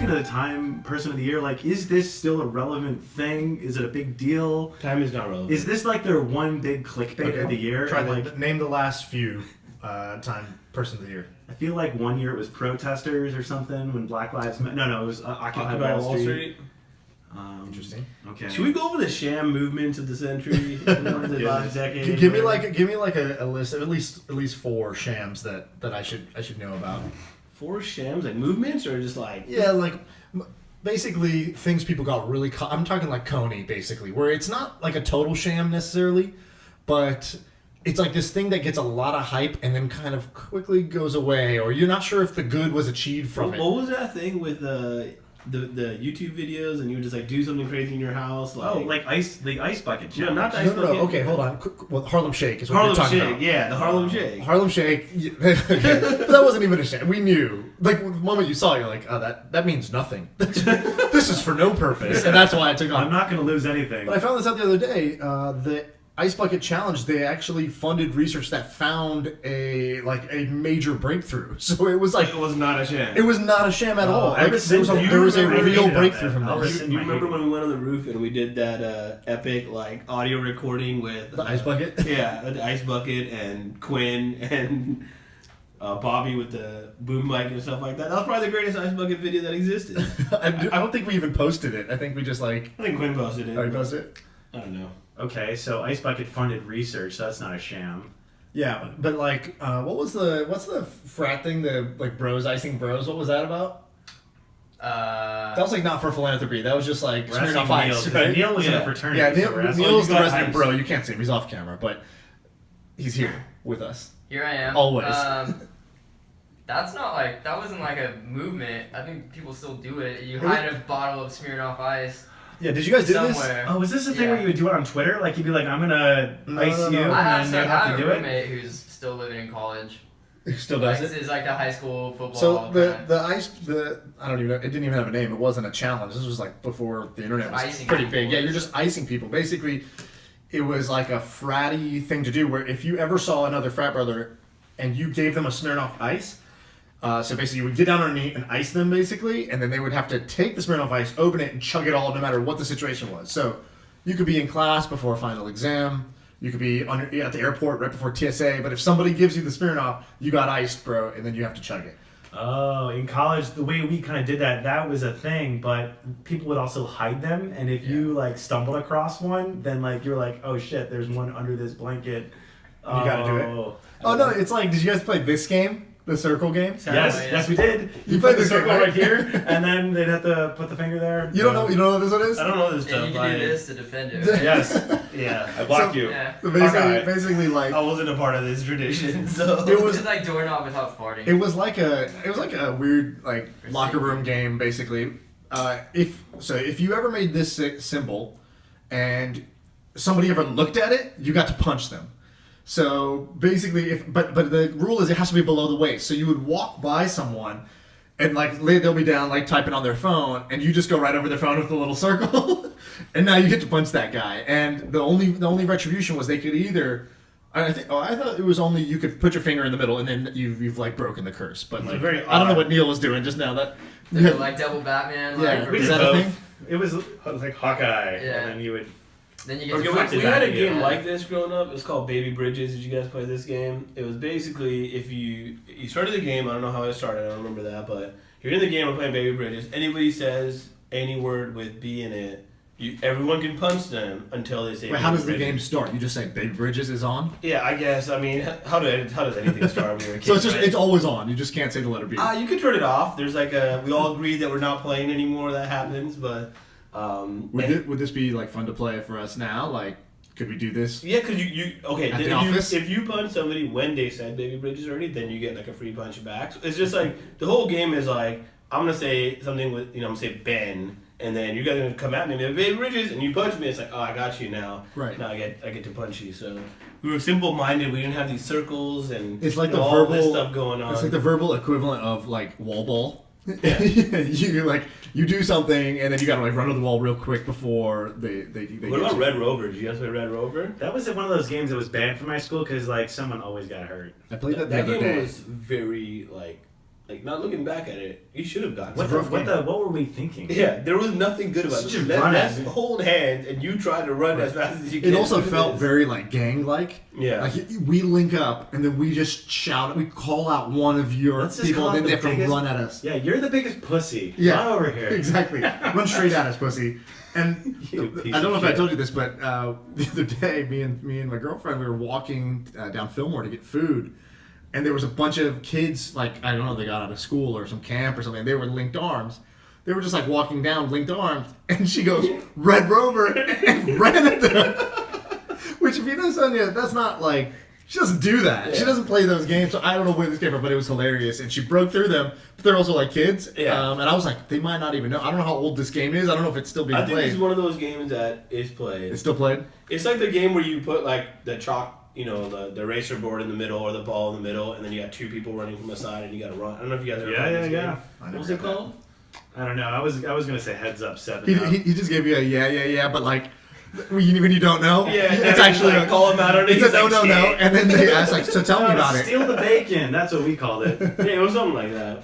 into the Time Person of the Year. Like, is this still a relevant thing? Is it a big deal? Time is not relevant. Is this like their one big clickbait of the year? Try like, name the last few Time Person of the Year. I feel like one year it was protesters or something when Black Lives Matter. No, it was Occupy Wall Street. Interesting. Okay. Should we go over the sham movements of the century? The last decade? Give me like a list of at least 4 shams that I should know about. 4 shams, like movements, or just like Yeah, like basically things people got really caught. I'm talking like Coney, basically, where it's not like a total sham necessarily, but it's like this thing that gets a lot of hype and then kind of quickly goes away, or you're not sure if the good was achieved from it. What was that thing with the YouTube videos, and you would just like do something crazy in your house? Like, Oh, like the ice bucket challenge. No, not the ice No. bucket. Okay, hold on. Well, Harlem Shake is what Harlem you're talking Shake, about. yeah, the Harlem Shake. Harlem Shake. Okay. But that wasn't even a sham. We knew. Like the moment you saw it, you're like, oh, that means nothing. This is for no purpose, and that's why I took on. I'm not going to lose anything. But I found this out the other day. The Ice Bucket Challenge, they actually funded research that found a major breakthrough. So it was like It was not a sham. it was not a sham at all. I Like, there was a, rescind- there was a I real read breakthrough that. from I'll this. rescind You my remember hate. when we went on the roof and we did that epic like audio recording with The Ice Bucket? Yeah, the Ice Bucket and Quinn and Bobby with the boom mic and stuff like that. That was probably the greatest Ice Bucket video that existed. I don't think we even posted it. I think we just like. I think Quinn posted it. Oh, you posted it? I don't know. Okay, so Ice Bucket funded research. So that's not a sham. Yeah, but like, what's the frat thing? The like bros icing bros. What was that about? That was like not for philanthropy. That was just like We're smearing asking off Neil, ice. 'cause Right? Neil was in Yeah. a fraternity. Yeah, so we're asking- Neil's you the got resident ice. bro. You can't see him. He's off camera, but he's here with us. Here I am. Always. That wasn't like a movement. I think people still do it. You hide a bottle of Smirnoff Ice Yeah, did you guys do this? somewhere. Oh, was this the thing where Yeah. you would do it on Twitter? Like you'd be like, I'm gonna No, ice no, no. you, I I and actually then you have have to a do it. roommate who's still living in college. Still Like, does this it? is like a high school football. So kinda- the ice I don't even know, it didn't even have a name. It wasn't a challenge. This was like before the internet was Icing pretty people. big. Yeah, you're just icing people. Basically, it was like a fratty thing to do where if you ever saw another frat brother and you gave them a Smirnoff Ice, so basically you would get down on a knee and ice them basically, and then they would have to take the Smirnoff Ice, open it, and chug it all no matter what the situation was. So you could be in class before a final exam. You could be at the airport right before TSA, but if somebody gives you the Smirnoff, you got iced, bro, and then you have to chug it. Oh, in college, the way we kind of did that was a thing, but people would also hide them, and if you like stumbled across one, then like you're like, oh shit, there's one under this blanket. You gotta do it. Oh no, it's like, did you guys play this game? The circle game? Yes, Yeah. yes, we did. You You played put the this game, circle right? right here, and then they'd have to put the finger there. You don't know what this one is? I don't know this and stuff. you can do this to defend it. Yes. Yeah. I blocked So- you. Yeah. So basically, Okay. basically like I wasn't a part of this tradition, so it was It's like doorknob without farting. it was like a weird like locker room game basically. If you ever made this symbol and somebody ever looked at it, you got to punch them. So basically, but the rule is it has to be below the waist. So you would walk by someone, and like they'll be down like typing on their phone, and you just go right over their phone with a little circle, and now you get to punch that guy. And the only retribution was they could either. I thought it was only you could put your finger in the middle, and then you've like broken the curse. But like very I don't know odd. what Neil was doing just now. That They're like double Batman. Yeah. Like, We Is did that a both. thing? It was like Hawkeye, Yeah. and then you would. then you get Okay, to we fight had the a Batman. game like this growing up. It was called Baby Bridges. Did you guys play this game? It was basically if you started the game. I don't know how it started. I don't remember that, but you're in the game. We're playing Baby Bridges. Anybody says any word with B in it, everyone can punch them until they say. Wait, how Baby does the Bridges. game start? You just say Baby Bridges is on. Yeah, I guess. I mean, how does anything start when you're a kid? So it's just right? it's always on. You just can't say the letter B. You can turn it off. There's like we all agree that we're not playing anymore. That happens, but Would this be like fun to play for us now? Like, could we do this? yeah, because you okay. At If the you, office? if you punch somebody when they said Baby Bridges already, then you get like a free punch back. So it's just like the whole game is like I'm gonna say something with I'm gonna say Ben, and then you guys are gonna come at me and be like, Baby Bridges, and you punch me. It's like, oh, I got you now. Right. Now I get to punch you. So we were simple minded. We didn't have these circles and It's like you know, the all verbal this stuff going on. It's like the verbal equivalent of like wall ball. Yeah. you do something and then you gotta like run to the wall real quick before they what get about you. Red Rover? Did you guys play Red Rover? That was one of those games that was banned from my school because like someone always got hurt. I played that the That other game day. was very like like not looking back at it, you should have gotten. What something. what were we thinking? Yeah, there was nothing good about it. Just Let's run at it. hold hands and you try to run as fast as you can. It also Look at felt this. very like gang-like. Yeah. Like we link up and then we just shout. We call out one of your Let's just people, call and then out they the have to biggest- run at us. Yeah, you're the biggest pussy. Yeah. Run over here. Exactly. Run straight at us, pussy. And You piece I don't know of if I shit. told you this, but the other day, me and my girlfriend, we were walking down Fillmore to get food, and there was a bunch of kids, like, I don't know, they got out of school or some camp or something. They were linked arms. They were just like walking down, linked arms, and she goes, "Red Rover," and ran at them. Which, if you know Sonia, that's not like, she doesn't do that. She Yeah. doesn't play those games. So I don't know where this came from, but it was hilarious. And she broke through them, but they're also like kids. Yeah. And I was like, they might not even know. I don't know how old this game is. I don't know if it's still being I think played. it's one of those games that is played. It's still played. It's like the game where you put like the chalk, you know, the eraser board in the middle or the ball in the middle, and then you got two people running from the side and you got to run. I don't know if you guys ever played this game. I What was it called? I don't know. I was gonna say heads up 7. He just gave you a yeah, but like when you don't know, Yeah, it's actually like, call him out on it. it's a He's like, no, "Shit." and then they ask like, so tell me about it. Steal the bacon. That's what we called it. Yeah, it was something like that.